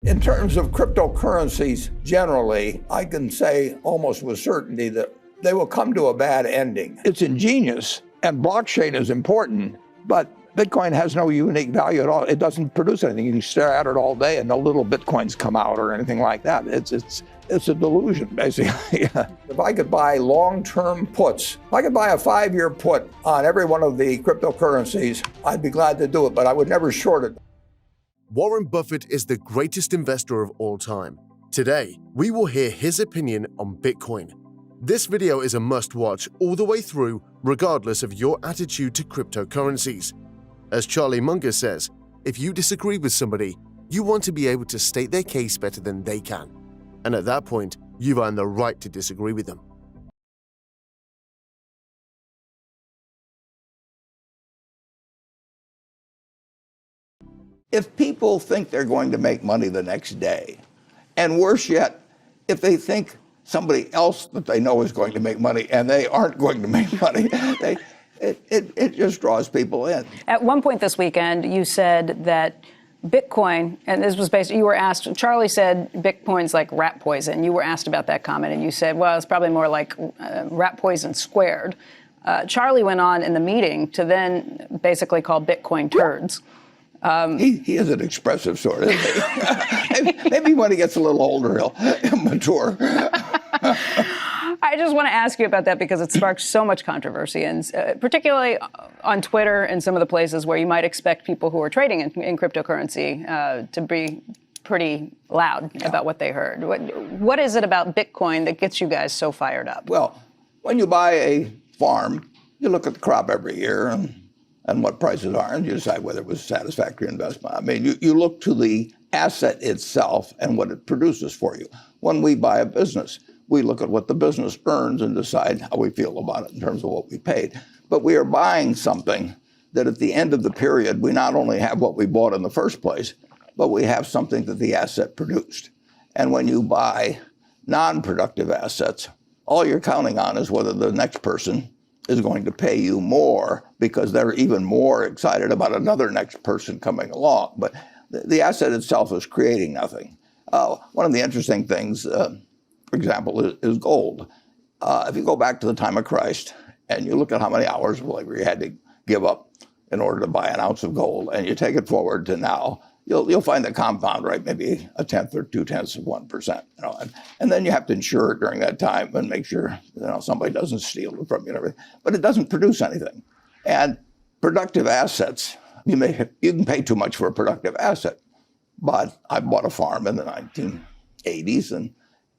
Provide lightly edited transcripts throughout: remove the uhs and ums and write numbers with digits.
In terms of cryptocurrencies generally, I can say almost with certainty that they will come to a bad ending. It's ingenious and blockchain is important, but Bitcoin has no unique value at all. It doesn't produce anything. You can stare at it all day and no little Bitcoins come out or anything like that. It's a delusion, basically. If I could buy long-term puts, if I could buy a 5-year put on every one of the cryptocurrencies, I'd be glad to do it, but I would never short it. Warren Buffett is the greatest investor of all time. Today, we will hear his opinion on Bitcoin. This video is a must-watch all the way through, regardless of your attitude to cryptocurrencies. As Charlie Munger says, if you disagree with somebody, you want to be able to state their case better than they can. And at that point, you've earned the right to disagree with them. If people think they're going to make money the next day, and worse yet, if they think somebody else that they know is going to make money and they aren't going to make money, it just draws people in. At one point this weekend, you said that Bitcoin, and this was based, you were asked, Charlie said Bitcoin's like rat poison. You were asked about that comment, and you said, well, it's probably more like rat poison squared. Charlie went on in the meeting to then basically call Bitcoin turds. He is an expressive sort, isn't he? Maybe when he gets a little older, he'll mature. I just want to ask you about that because it sparks so much controversy, and particularly on Twitter and some of the places where you might expect people who are trading in cryptocurrency to be pretty loud about what they heard. What is it about Bitcoin that gets you guys so fired up? Well, when you buy a farm, you look at the crop every year and what prices are, and you decide whether it was a satisfactory investment. I mean, you look to the asset itself and what it produces for you. When we buy a business, we look at what the business earns and decide how we feel about it in terms of what we paid. But we are buying something that at the end of the period, we not only have what we bought in the first place, but we have something that the asset produced. And when you buy non-productive assets, all you're counting on is whether the next person is going to pay you more because they're even more excited about another next person coming along. But the asset itself is creating nothing. One of the interesting things, for example, is gold. If you go back to the time of Christ and you look at how many hours of labor you had to give up in order to buy an ounce of gold, and you take it forward to now, you'll find the compound rate maybe 1/10 or 2/10 of 1%. And then you have to insure it during that time and make sure somebody doesn't steal it from you and everything. But it doesn't produce anything. And productive assets, you can pay too much for a productive asset. But I bought a farm in the 1980s,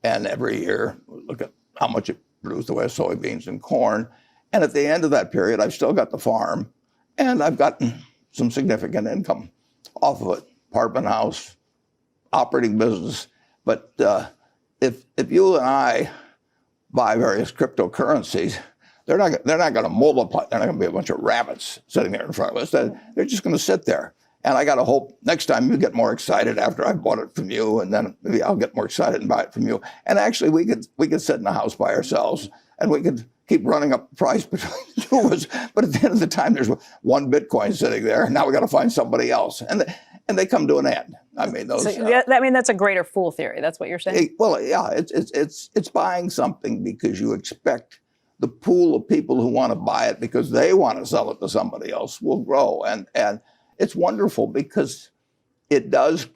and every year look at how much it produced the way of soybeans and corn. And at the end of that period, I've still got the farm, and I've gotten some significant income off of it. Apartment house, operating business. But if you and I buy various cryptocurrencies, they're not going to multiply. They're not going to be a bunch of rabbits sitting there in front of us. They're just going to sit there. And I got to hope next time you get more excited after I bought it from you, and then maybe I'll get more excited and buy it from you. And actually, we could sit in the house by ourselves, and we could keep running up the price between the two of us. But at the end of the time, there's one Bitcoin sitting there, and now we got to find somebody else, and they come to an end. I mean, those. That's a greater fool theory. That's what you're saying. Well, yeah, it's buying something because you expect the pool of people who want to buy it because they want to sell it to somebody else will grow, and it's wonderful because it does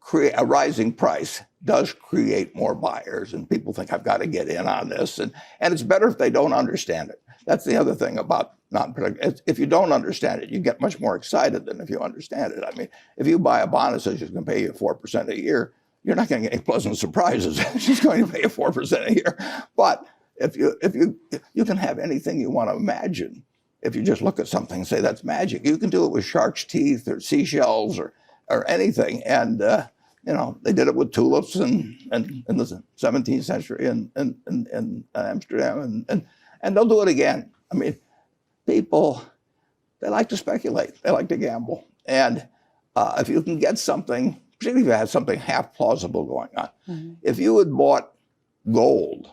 create a rising price, does create more buyers, and people think I've got to get in on this, and it's better if they don't understand it. That's the other thing about non-productive. If you don't understand it, you get much more excited than if you understand it. I mean, if you buy a bond that says it's going to pay you 4% a year, you're not going to get any pleasant surprises. It's just going to pay you 4% a year. But if you can have anything you want to imagine. If you just look at something and say that's magic, you can do it with shark's teeth or seashells or anything. And they did it with tulips in the 17th century in Amsterdam, and they'll do it again. I mean, people, they like to speculate, they like to gamble, and if you can get something, particularly if you have something half plausible going on, if you had bought gold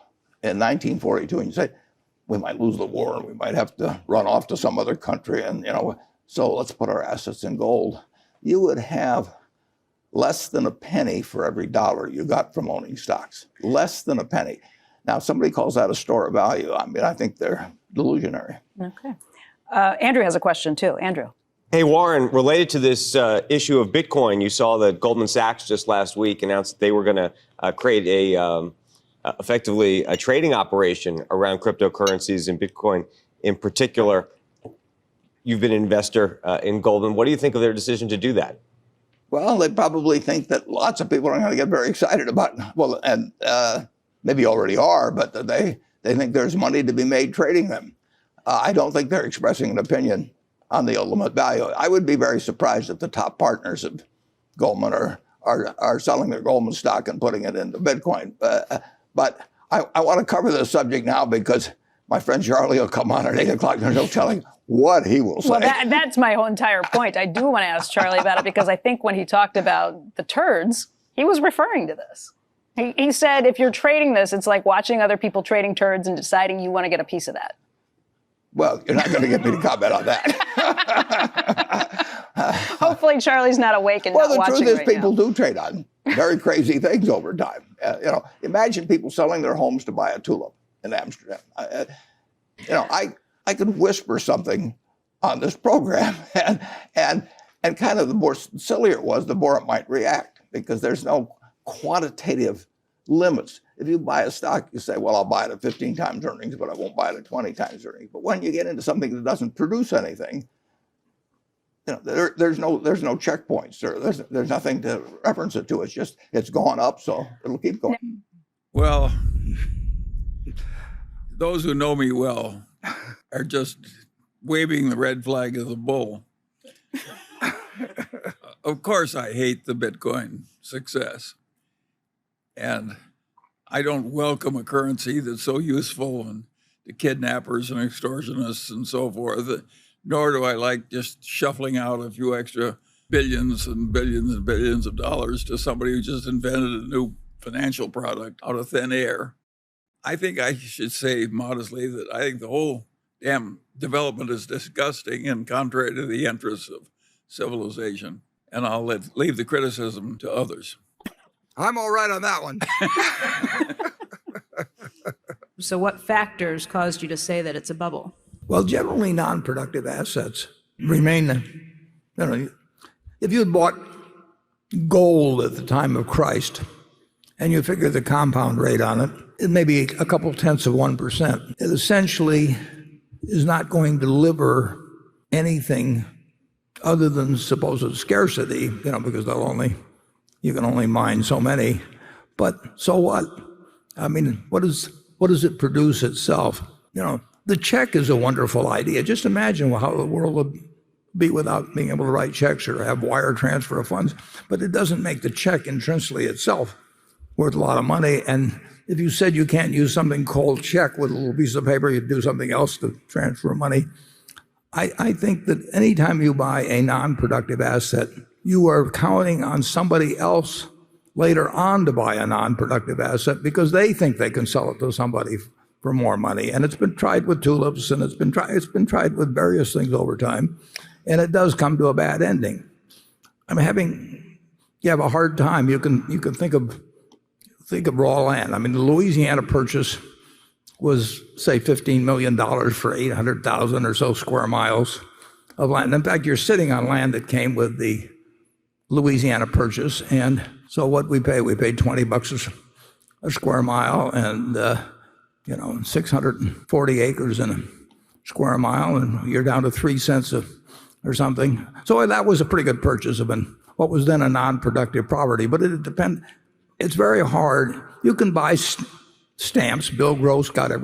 in 1942 and you say, we might lose the war and we might have to run off to some other country, and so let's put our assets in gold, you would have less than a penny for every dollar you got from owning stocks. Less than a penny. Now, if somebody calls that a store of value, I mean, I think they're delusionary. Okay. Andrew has a question, too. Andrew. Hey, Warren, related to this issue of Bitcoin, you saw that Goldman Sachs just last week announced that they were going to create effectively a trading operation around cryptocurrencies and Bitcoin in particular. You've been an investor in Goldman. What do you think of their decision to do that? Well, they probably think that lots of people are going to get very excited about, well, and maybe already are, but they think there's money to be made trading them. I don't think they're expressing an opinion on the ultimate value. I would be very surprised if the top partners of Goldman are selling their Goldman stock and putting it into Bitcoin. But I want to cover this subject now because my friend Charlie will come on at 8 o'clock and he'll tell him what he will say. Well, that's my whole entire point. I do want to ask Charlie about it because I think when he talked about the turds, he was referring to this. He said, if you're trading this, it's like watching other people trading turds and deciding you want to get a piece of that. Well, you're not going to get me to comment on that. Hopefully Charlie's not awake and not watching right now. Well, the truth is people do trade on very crazy things over time. Imagine people selling their homes to buy a tulip in Amsterdam. I could whisper something on this program, and kind of the more sillier it was, the more it might react, because there's no quantitative limits. If you buy a stock, you say, well, I'll buy it at 15 times earnings, but I won't buy it at 20 times earnings. But when you get into something that doesn't produce anything, there's no checkpoints. There's nothing to reference it to. It's gone up, so it'll keep going. Well, those who know me well are just waving the red flag of the bull. Of course, I hate the Bitcoin success. And I don't welcome a currency that's so useful to kidnappers and extortionists and so forth, nor do I like just shuffling out a few extra billions and billions and billions of dollars to somebody who just invented a new financial product out of thin air. I think I should say modestly that I think the whole damn development is disgusting and contrary to the interests of civilization. And I'll leave the criticism to others. I'm all right on that one. So what factors caused you to say that it's a bubble? Well, generally non-productive assets remain, if you had bought gold at the time of Christ and you figure the compound rate on it, it may be a couple tenths of 1%. It essentially is not going to deliver anything other than supposed scarcity, because you can only mine so many. But so what? I mean, what does it produce itself? The check is a wonderful idea. Just imagine how the world would be without being able to write checks or have wire transfer of funds. But it doesn't make the check intrinsically itself worth a lot of money. And if you said you can't use something called check with a little piece of paper, you'd do something else to transfer money. I think that anytime you buy a non-productive asset, you are counting on somebody else later on to buy a non-productive asset because they think they can sell it to somebody for more money. And it's been tried with tulips, and it's been tried with various things over time, and it does come to a bad ending. You have a hard time. You can think of raw land. I mean, the Louisiana Purchase was, say, $15 million for 800,000 or so square miles of land. In fact, you're sitting on land that came with the Louisiana Purchase, and so what we paid $20 a square mile, and 640 acres in a square mile, and you're down to 3 cents or something. So that was a pretty good purchase of what was then a non-productive property. But it depends. It's very hard. You can buy stamps. Bill Gross collected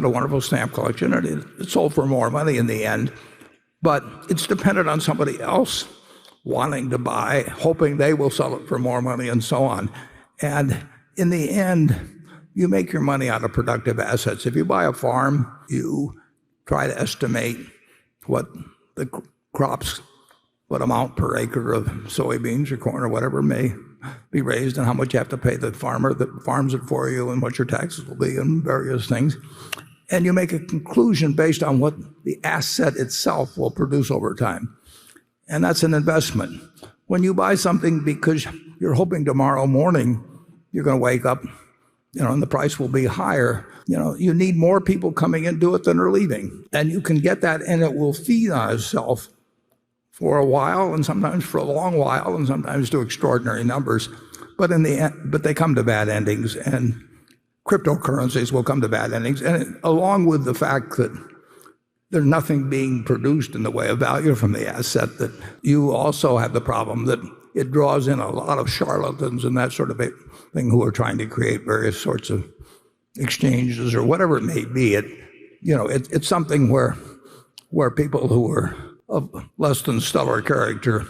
a wonderful stamp collection, and it sold for more money in the end. But it's dependent on somebody else wanting to buy, hoping they will sell it for more money, and so on. And in the end, you make your money out of productive assets. If you buy a farm, you try to estimate what the crops, what amount per acre of soybeans or corn or whatever may be raised, and how much you have to pay the farmer that farms it for you, and what your taxes will be, and various things. And you make a conclusion based on what the asset itself will produce over time. And that's an investment. when you buy something because you're hoping tomorrow morning you're going to wake up, and the price will be higher, you need more people coming into it than are leaving. And you can get that, and it will feed on itself for a while, and sometimes for a long while, and sometimes to extraordinary numbers. But in the end, they come to bad endings, and cryptocurrencies will come to bad endings. And along with the fact that there's nothing being produced in the way of value from the asset, that you also have the problem that it draws in a lot of charlatans and that sort of thing who are trying to create various sorts of exchanges or whatever it may be. It's something where people who are of less than stellar character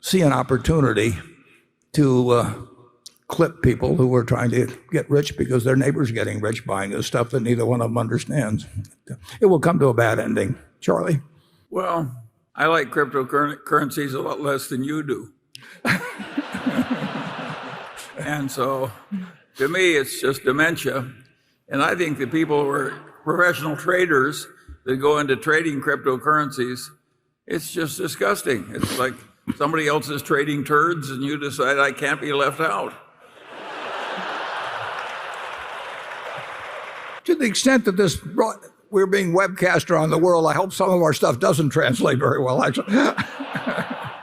see an opportunity to clip people who are trying to get rich because their neighbor's getting rich buying this stuff that neither one of them understands. It will come to a bad ending. Charlie? Well, I like cryptocurrencies a lot less than you do. And so, to me, it's just dementia. And I think the people who are professional traders that go into trading cryptocurrencies, it's just disgusting. It's like somebody else is trading turds and you decide I can't be left out. To the extent that we're being webcast around the world, I hope some of our stuff doesn't translate very well, actually.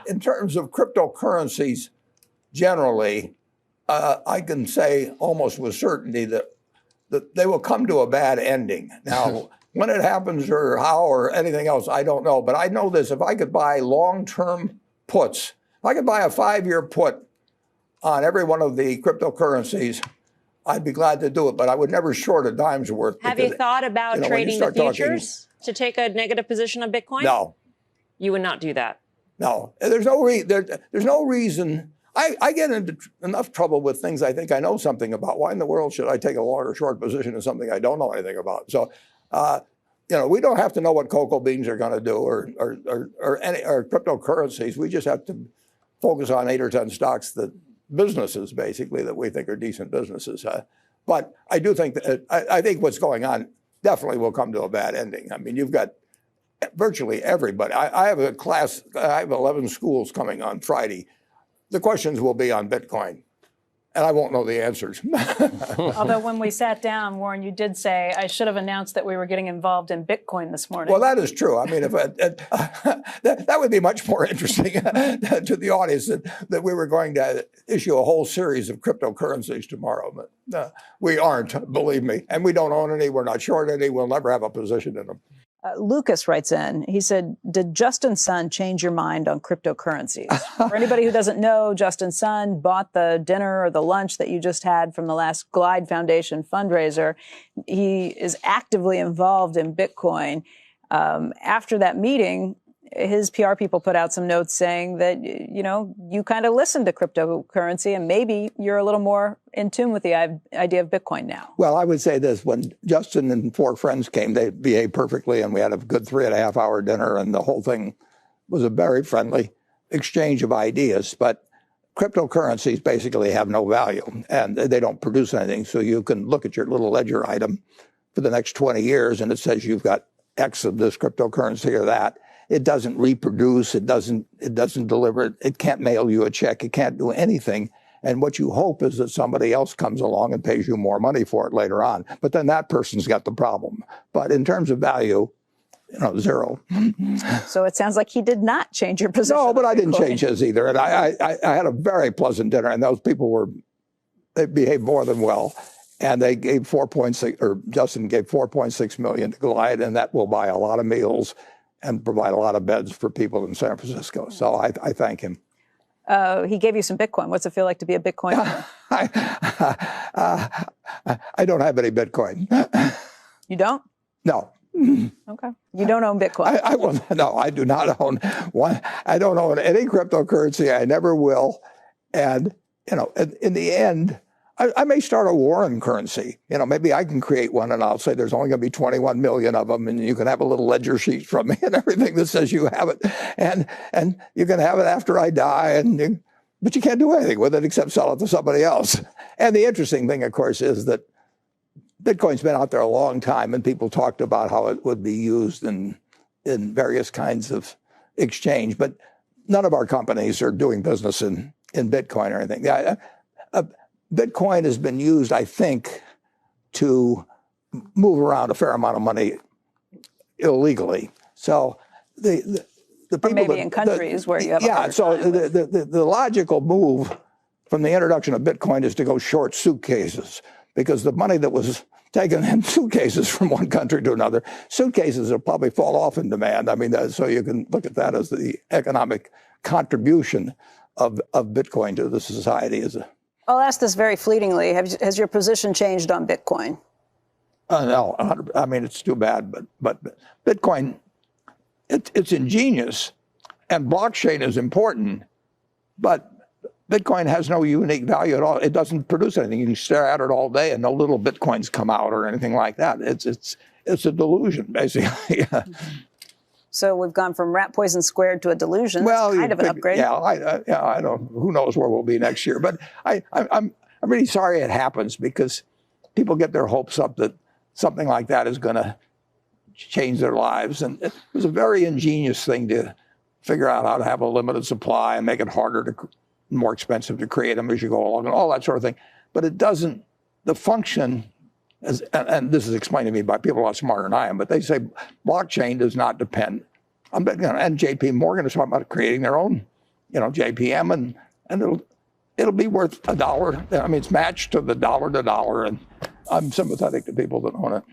In terms of cryptocurrencies, generally, I can say almost with certainty that they will come to a bad ending. Now, when it happens or how or anything else, I don't know. But I know this, if I could buy long-term puts, if I could buy a 5-year put on every one of the cryptocurrencies, I'd be glad to do it, but I would never short a dime's worth. Have you thought about trading the futures to take a negative position on Bitcoin? No. You would not do that? No. There's no reason. I get into enough trouble with things I think I know something about. Why in the world should I take a long or short position in something I don't know anything about? So, we don't have to know what cocoa beans are going to do or cryptocurrencies. We just have to focus on 8 or 10 stocks businesses basically that we think are decent businesses. But I do think that I think what's going on definitely will come to a bad ending. I mean, you've got virtually everybody. I have a class, I have 11 schools coming on Friday. The questions will be on Bitcoin, and I won't know the answers. Although when we sat down, Warren, you did say, I should have announced that we were getting involved in Bitcoin this morning. Well, that is true. I mean, if that would be much more interesting to the audience that we were going to issue a whole series of cryptocurrencies tomorrow. But we aren't, believe me. And we don't own any. We're not short any. We'll never have a position in them. Lucas writes in, he said, did Justin Sun change your mind on cryptocurrencies? For anybody who doesn't know, Justin Sun bought the dinner or the lunch that you just had from the last Glide Foundation fundraiser. He is actively involved in Bitcoin. After that meeting, his PR people put out some notes saying that, you kind of listened to cryptocurrency and maybe you're a little more in tune with the idea of Bitcoin now. Well, I would say this. When Justin and 4 friends came, they behaved perfectly, and we had a good 3.5-hour dinner, and the whole thing was a very friendly exchange of ideas. But cryptocurrencies basically have no value, and they don't produce anything. So you can look at your little ledger item for the next 20 years, and it says you've got X of this cryptocurrency or that. It doesn't reproduce. It doesn't deliver. It can't mail you a check. It can't do anything. And what you hope is that somebody else comes along and pays you more money for it later on. But then that person's got the problem. But in terms of value, zero. So it sounds like he did not change your position. No, but I didn't change his either. And I had a very pleasant dinner, and those people they behaved more than well. And they gave Justin gave $4.6 million to Glide, and that will buy a lot of meals and provide a lot of beds for people in San Francisco. So I thank him. He gave you some Bitcoin. What's it feel like to be a Bitcoiner? I don't have any Bitcoin. You don't? No. Okay. You don't own Bitcoin? No, I do not own one. I don't own any cryptocurrency. I never will. And, in the end, I may start a war on currency. Maybe I can create one, and I'll say there's only going to be 21 million of them, and you can have a little ledger sheet from me and everything that says you have it, and you can have it after I die, but you can't do anything with it except sell it to somebody else. And the interesting thing, of course, is that Bitcoin's been out there a long time, and people talked about how it would be used in various kinds of exchange, but none of our companies are doing business in Bitcoin or anything. Bitcoin has been used, I think, to move around a fair amount of money illegally. So the people maybe in countries where you have a harder so time with. the logical move from the introduction of Bitcoin is to go short suitcases, because the money that was taken in suitcases from one country to another, suitcases will probably fall off in demand. I mean, so you can look at that as the economic contribution of Bitcoin to the society. I'll ask this very fleetingly. Has your position changed on Bitcoin? No, I mean, it's too bad, but Bitcoin, it's ingenious, and blockchain is important, but Bitcoin has no unique value at all. It doesn't produce anything. You can stare at it all day and no little Bitcoins come out or anything like that. It's a delusion, basically. So we've gone from rat poison squared to a delusion. Well, kind of an upgrade. Yeah, I don't. Who knows where we'll be next year? But I'm really sorry it happens, because people get their hopes up that something like that is going to change their lives, and it was a very ingenious thing to figure out how to have a limited supply and make it harder more expensive to create them as you go along, and all that sort of thing. But it doesn't. The function, and this is explained to me by people a lot smarter than I am, but they say blockchain does not depend on, and JP Morgan is talking about creating their own, JPM, and it'll be worth $1. I mean, it's matched to the dollar to dollar, and I'm sympathetic to people that own it.